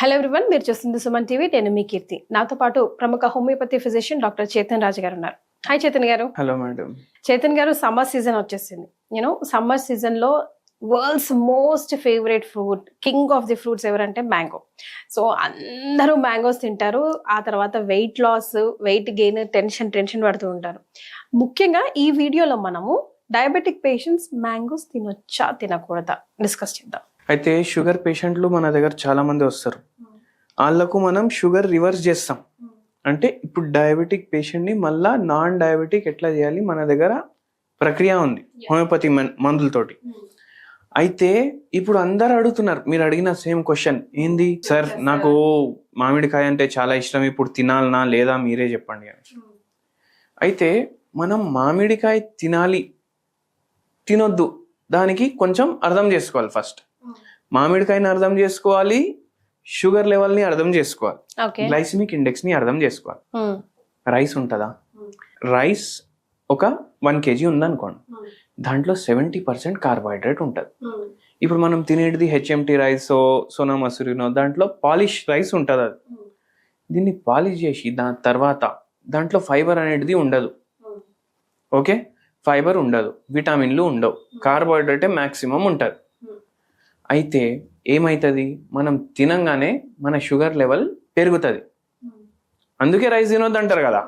Hello everyone, మీరు చూస్తుంది Suman TV. నేను మీ కీర్తి. నాతో పాటు ప్రముఖ homeopathy physician doctor Chetan Raju గారు ఉన్నారు. హాయ్ చేతన్ గారు. Hello madam. చేతన్ గారు, సమ్మర్ సీజన్ వచ్చేసింది. సమ్మర్ సీజన్ లో world's most favourite fruit, king of the fruits ఎవరంటే మ్యాంగో. సో అందరూ మ్యాంగోస్ తింటారు. ఆ తర్వాత weight loss, weight gain, tension పడుతూ ఉంటారు. ముఖ్యంగా ఈ వీడియోలో మనము డయాబెటిక్ పేషెంట్స్ మ్యాంగోస్ తినొచ్చా తినకూడదా డిస్కస్ చేద్దాం. అయితే షుగర్ పేషెంట్లు మన దగ్గర చాలా మంది వస్తారు. వాళ్ళకు మనం షుగర్ రివర్స్ చేస్తాం. అంటే ఇప్పుడు డయాబెటిక్ పేషెంట్ని మళ్ళా నాన్ డయాబెటిక్ ఎట్లా చేయాలి, మన దగ్గర ప్రక్రియ ఉంది హోమియోపతి మందులతోటి. అయితే ఇప్పుడు అందరు అడుగుతున్నారు, మీరు అడిగిన సేమ్ క్వశ్చన్ ఏంది సార్, నాకు మామిడికాయ అంటే చాలా ఇష్టం, ఇప్పుడు తినాలనా లేదా మీరే చెప్పండి అని. అయితే మనం మామిడికాయ తినాలి తినొద్దు దానికి కొంచెం అర్థం చేసుకోవాలి. ఫస్ట్ మామిడికాయని అర్థం చేసుకోవాలి, షుగర్ లెవెల్ ని అర్థం చేసుకోవాలి, గ్లైసిమిక్ ఇండెక్స్ ని అర్థం చేసుకోవాలి. రైస్ ఉంటుందా, రైస్ ఒక 1 kg ఉందనుకోండి, దాంట్లో 70% కార్బోహైడ్రేట్ ఉంటుంది. ఇప్పుడు మనం తినేది హెచ్ఎంటి రైస్, సోనా మసూరినో, దాంట్లో పాలిష్ రైస్ ఉంటుంది. అది దీన్ని పాలిష్ చేసి దాని తర్వాత దాంట్లో ఫైబర్ అనేది ఉండదు. ఓకే, ఫైబర్ ఉండదు, విటమిన్లు ఉండవు, కార్బోహైడ్రేటే మ్యాక్సిమం ఉంటుంది. అయితే ఏమవుతుంది, మనం తినంగానే మన షుగర్ లెవెల్ పెరుగుతుంది. అందుకే రైస్ తినొద్దు అంటారు కదా,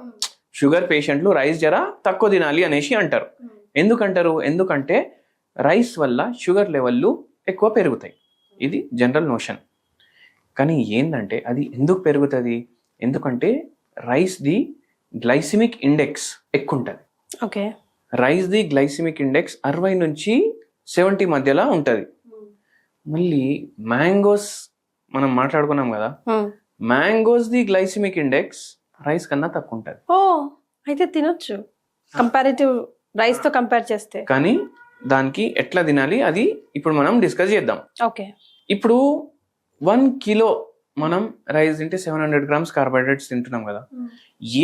షుగర్ పేషెంట్లు రైస్ జర తక్కువ తినాలి అనేసి అంటారు. ఎందుకంటే రైస్ వల్ల షుగర్ లెవెల్లు ఎక్కువ పెరుగుతాయి. ఇది జనరల్ నోషన్. కానీ ఏంటంటే అది ఎందుకు పెరుగుతుంది, ఎందుకంటే రైస్ది గ్లైసిమిక్ ఇండెక్స్ ఎక్కువ ఉంటుంది. ఓకే, రైస్ది గ్లైసిమిక్ ఇండెక్స్ 60 నుంచి 70 మధ్యలో ఉంటుంది. మళ్ళీ మ్యాంగోస్ మనం మాట్లాడుకున్నాం కదా, mangoes the glycemic index rice కన్నా తక్కువ ఉంటుంది. ఓ, అయితే తినొచ్చు కంపారిటివ్ రైస్ తో కంపేర్ చేస్తే. కానీ దానికి ఎట్లా తినాలి అది ఇప్పుడు మనం డిస్కస్ చేద్దాం. ఓకే, ఇప్పుడు 1 కిలో మనం రైస్ తింటే 700 grams కార్బోహైడ్రేట్స్ తింటున్నాం కదా.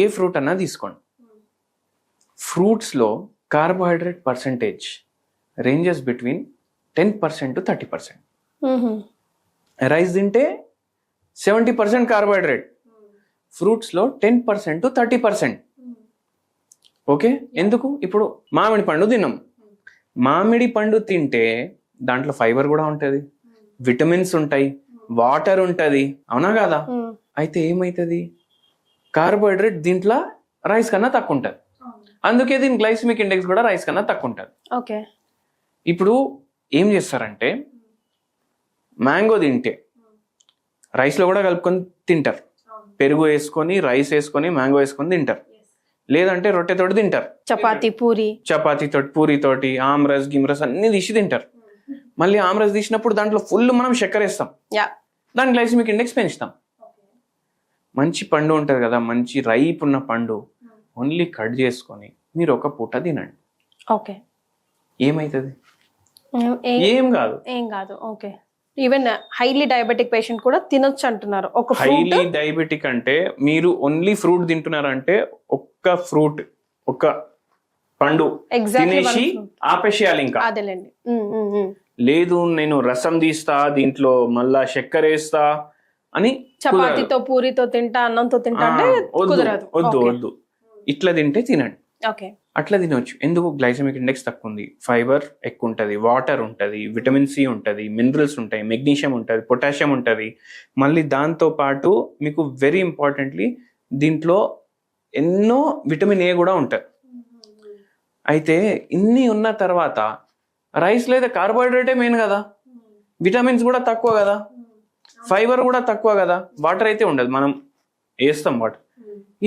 ఏ ఫ్రూట్ అన్నా తీసుకోండి, ఫ్రూట్స్ లో carbohydrate percentage ranges between 10% to 30%. Rice తింటే 70% కార్బోహైడ్రేట్, ఫ్రూట్స్ లో 10% to 30%. ఓకే, ఎందుకు, ఇప్పుడు మామిడి పండు తిన్నాం, మామిడి పండు తింటే దాంట్లో ఫైబర్ కూడా ఉంటుంది, విటమిన్స్ ఉంటాయి, వాటర్ ఉంటుంది, అవునా కాదా? అయితే ఏమవుతుంది, కార్బోహైడ్రేట్ దీంట్లో రైస్ కన్నా తక్కువ ఉంటుంది. అందుకే దీని గ్లైసిమిక్ ఇండెక్స్ కూడా రైస్ కన్నా తక్కువ ఉంటుంది. ఓకే, ఇప్పుడు ఏం చేస్తారంటే మ్యాంగో తింటే రైస్లో కూడా కలుపుకొని తింటారు, పెరుగు వేసుకొని రైస్ వేసుకొని మ్యాంగో వేసుకొని తింటారు, లేదంటే రొట్టెతోటి తింటారు, చపాతీతోటి, పూరితోటి, ఆమ్రస్ గిమ్రస్ అన్ని తీసి తింటారు. మళ్ళీ ఆమ్రస్ తీసినప్పుడు దాంట్లో ఫుల్ మనం చక్కెర వేస్తాం, దాని గ్లైసిమిక్ ఇండెక్స్ పెంచుతాం. మంచి పండు ఉంటుంది కదా, మంచి రైప్ ఉన్న పండు ఓన్లీ కట్ చేసుకొని మీరు ఒక పూట తినండి. ఓకే, ఏమైతుంది, ఏం కాదు. Okay, even highly diabetic patient కూడా తినొచ్చు అంటున్నారు. ఒక హైలీ డయాబెటిక్ అంటే మీరు ఓన్లీ ఫ్రూట్ తింటున్నారంటే ఒక్క ఫ్రూట్, ఒక పండు తినేసి ఆపేసేయాలి. ఇంకా లేదు నేను రసం తీస్తా, దీంట్లో మళ్ళా చక్కెర వేస్తా అని, చపాతీతో పూరితో తింటా, అన్నంతో తింటా అంటే వద్దు. ఇట్లా తింటే తినండి. ఓకే, అట్లా తినవచ్చు. ఎందుకు, గ్లైసెమిక్ ఇండెక్స్ తక్కువ ఉంది, ఫైబర్ ఎక్కువ ఉంటుంది, వాటర్ ఉంటుంది, విటమిన్ సి ఉంటుంది, మినరల్స్ ఉంటాయి, మెగ్నీషియం ఉంటుంది, పొటాషియం ఉంటుంది. మళ్ళీ దాంతో పాటు మీకు వెరీ ఇంపార్టెంట్లీ దీంట్లో ఎన్నో విటమిన్ ఏ కూడా ఉంటుంది. అయితే ఇన్ని ఉన్న తర్వాత రైస్లో అయితే కార్బోహైడ్రేటే మెయిన్ కదా, విటమిన్స్ కూడా తక్కువ కదా, ఫైబర్ కూడా తక్కువ కదా, వాటర్ అయితే ఉండదు, మనం వేస్తాం వాటర్.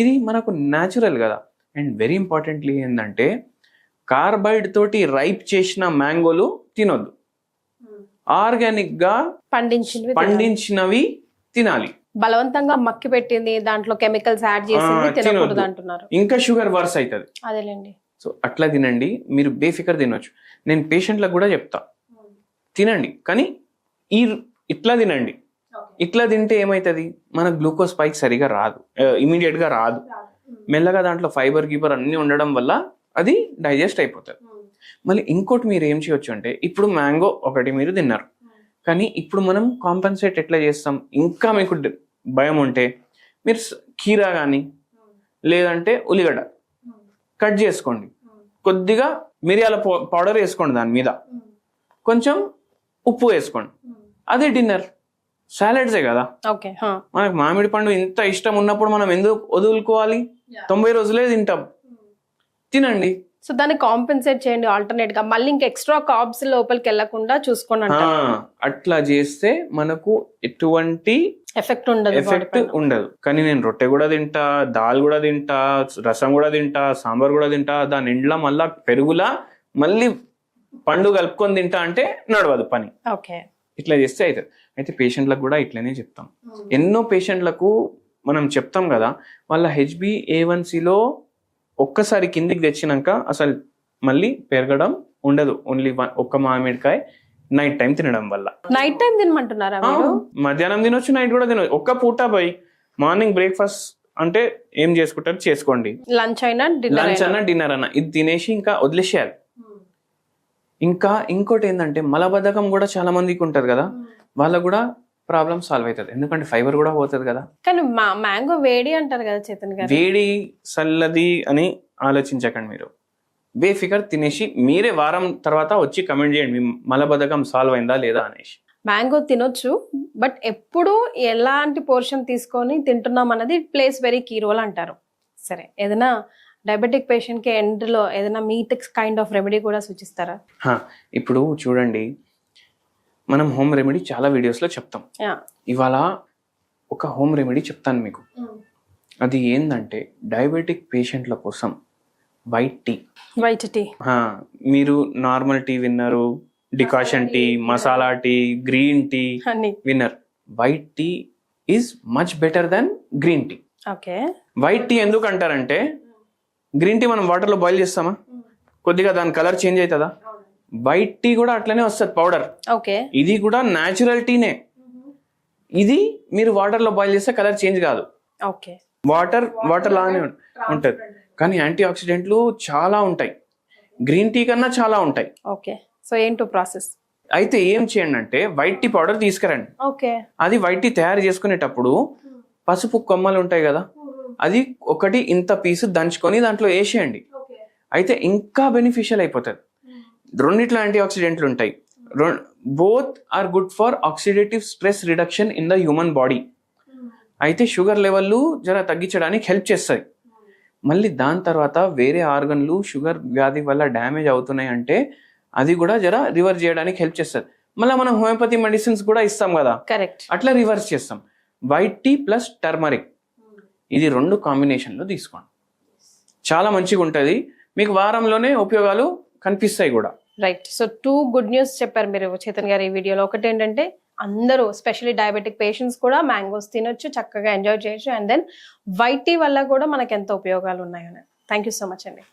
ఇది మనకు న్యాచురల్ కదా. అండ్ వెరీ ఇంపార్టెంట్లీ ఏంటంటే కార్బైడ్ తోటి రైప్ చేసిన మ్యాంగోలు తినొద్దు, ఆర్గానిక్ గా పండించినవి తినాలి. బలవంతంగా మక్కి పెట్టింది, దాంట్లో కెమికల్స్ యాడ్ చేసి తినకూడదు అంటున్నారు, ఇంకా షుగర్ వర్స్ అవుతుంది. అదేలేండి. సో అట్లా తినండి, మీరు బేఫికర్ తినొచ్చు. నేను పేషెంట్లకు కూడా చెప్తా, తినండి కానీ ఇట్లా తినండి. ఇట్లా తింటే ఏమవుతుంది, మన గ్లూకోజ్ స్పైక్ సరిగా రాదు, ఇమీడియట్ గా రాదు. మెల్లగా దాంట్లో ఫైబర్ గీబర్ అన్ని ఉండడం వల్ల అది డైజెస్ట్ అయిపోతుంది. మళ్ళీ ఇంకోటి మీరు ఏం చేయొచ్చు అంటే, ఇప్పుడు మ్యాంగో ఒకటి మీరు తిన్నారు, కానీ ఇప్పుడు మనం కాంపన్సేట్ ఎట్లా చేస్తాం, ఇంకా మీకు భయం ఉంటే మీరు కీరా కానీ లేదంటే ఉల్లిగడ్డ కట్ చేసుకోండి, కొద్దిగా మిరియాల పౌడర్ వేసుకోండి, దాని మీద కొంచెం ఉప్పు వేసుకోండి, అదే డిన్నర్. సాలెడ్సే కదా. ఓకే, మనకు మామిడి పండు ఇంత ఇష్టం ఉన్నప్పుడు మనం ఎందుకు వదులుకోవాలి? 90 రోజులే తింటాం, తినండి. సో దాన్ని కాంపెన్సేట్ చేయండి ఆల్టర్నేట్ గా, మళ్ళీ ఇంకా ఎక్స్ట్రా కార్బ్స్ లోపలికి వెళ్లకుండా చూసుకోండి అంటారు. అట్లా చేస్తే మనకు ఎటువంటి ఎఫెక్ట్ ఉండదు. కానీ నేను రొట్టె కూడా తింటా, దాల్ కూడా తింటా, రసం కూడా తింటా, సాంబార్ కూడా తింటా, దాని ఇంట్లో మళ్ళా పెరుగులా మళ్ళీ పండు కలుపుకొని తింటా అంటే నడవదు పని. ఓకే, ఇట్లా చేస్తే అవుతుంది. అయితే పేషెంట్లకు కూడా ఇట్లనే చెప్తాం. ఎన్నో పేషెంట్లకు మనం చెప్తాం కదా, వాళ్ళ HbA1cలో ఒక్కసారి కిందికి తెచ్చినాక అసలు మళ్ళీ పెరగడం ఉండదు. ఓన్లీ ఒక్క మామిడికాయ నైట్ టైం తినడం వల్ల. నైట్ టైం తినమంటున్నారా మీరు? మధ్యాహ్నం తినొచ్చు, నైట్ కూడా తినొచ్చు. ఒక్క పూట పోయి మార్నింగ్ బ్రేక్ఫాస్ట్ అంటే ఏం చేసుకుంటారు చేసుకోండి, లంచ్ అయినా డిన్నర్ అన్న ఇది తినేసి ఇంకా వదిలేసేయాలి. ఇంకా ఇంకోటి ఏంటంటే మలబద్ధకం కూడా చాలా మందికి ఉంటది కదా, వాళ్ళకు కూడా ప్రాబ్లం సాల్వ్ అవుతుంది, ఎందుకంటే ఫైబర్ కూడా పోతుంది కదా. కానీ మ్యాంగో వేడి అంటారు కదా చేతన్ గారు. వేడి చల్లది అని ఆలోచించకండి, మీరు బేఫికర్ తినేసి మీరే వారం తర్వాత వచ్చి కమెంట్ చేయండి మీ మలబద్ధకం సాల్వ్ అయిందా లేదా అనేసి. మ్యాంగో తినొచ్చు, బట్ ఎప్పుడు ఎలాంటి పోర్షన్ తీసుకొని తింటున్నాం అన్నది ప్లేస్ వెరీ కీ రోల్ అంటారు. సరే, ఏదైనా డయాబెటిక్ పేషెంట్ కి ఎండ్ లో ఏదైనా మీట్ కైండ్ ఆఫ్ రెమెడీ కూడా సూచిస్తారా? ఇప్పుడు చూడండి, మనం హోమ్ రెమెడీ చాలా వీడియోస్ లో చెప్తాం. ఇవాళ ఒక హోమ్ రెమెడీ చెప్తాను మీకు. అది ఏంటంటే డయాబెటిక్ పేషెంట్ల కోసం వైట్ టీ. మీరు నార్మల్ టీ విన్నారు, decoction tea, masala tea, green tea విన్నర్. White tea is much better than green tea. Okay, white tea ఎందుకు అంటారంటే, గ్రీన్ టీ మనం వాటర్ లో బాయిల్ చేస్తామా, కొద్దిగా దాని కలర్ చేంజ్ అవుతుందా? వైట్ టీ కూడా అట్లనే వస్తుంది పౌడర్. ఓకే, ఇది కూడా న్యాచురల్ టీనే. ఇది మీరు వాటర్ లో బాయిల్ చేస్తే కలర్ చేంజ్ కాదు. ఓకే, వాటర్ లానే ఉంటది, కానీ యాంటీ ఆక్సిడెంట్లు చాలా ఉంటాయి, గ్రీన్ టీ కన్నా చాలా ఉంటాయి. ఓకే, సో ఏంటో ప్రాసెస్? అయితే ఏం చేయండి అంటే వైట్ టీ పౌడర్ తీసుకురండి. ఓకే, అది వైట్ టీ తయారు చేసుకునేటప్పుడు పసుపు కొమ్మలు ఉంటాయి కదా, అది ఒకటి ఇంత పీసు దంచుకొని దాంట్లో వేసేయండి. అయితే ఇంకా బెనిఫిషియల్ అయిపోతుంది. రెండిట్లో యాంటీ ఆక్సిడెంట్లు ఉంటాయి, both are good for oxidative stress reduction in the human body. అయితే షుగర్ లెవెల్ జర తగ్గించడానికి హెల్ప్ చేస్తాయి. మళ్ళీ దాని తర్వాత వేరే ఆర్గన్లు షుగర్ వ్యాధి వల్ల డ్యామేజ్ అవుతున్నాయి అంటే అది కూడా జర రివర్స్ చేయడానికి హెల్ప్ చేస్తుంది. మళ్ళీ మనం హోమియోపతి మెడిసిన్స్ కూడా ఇస్తాం కదా, కరెక్ట్, అట్లా రివర్స్ చేస్తాం. వైట్ టీ ప్లస్ టర్మరిక్, ఇది 2 కాంబినేషన్లో తీసుకోండి, చాలా మంచిగా ఉంటుంది. మీకు వారంలోనే ఉపయోగాలు కనిపిస్తాయి కూడా. రైట్, సో 2 గుడ్ న్యూస్ చెప్పారు మీరు చేతన్ గారు ఈ వీడియోలో. ఒకటి ఏంటంటే అందరూ స్పెషల్లీ డయాబెటిక్ పేషెంట్స్ కూడా మ్యాంగోస్ తినొచ్చు, చక్కగా ఎంజాయ్ చేయొచ్చు, అండ్ దెన్ వైట్ టీ వల్ల కూడా మనకి ఎంత ఉపయోగాలు ఉన్నాయని. థ్యాంక్ యూ సో మచ్ అండి.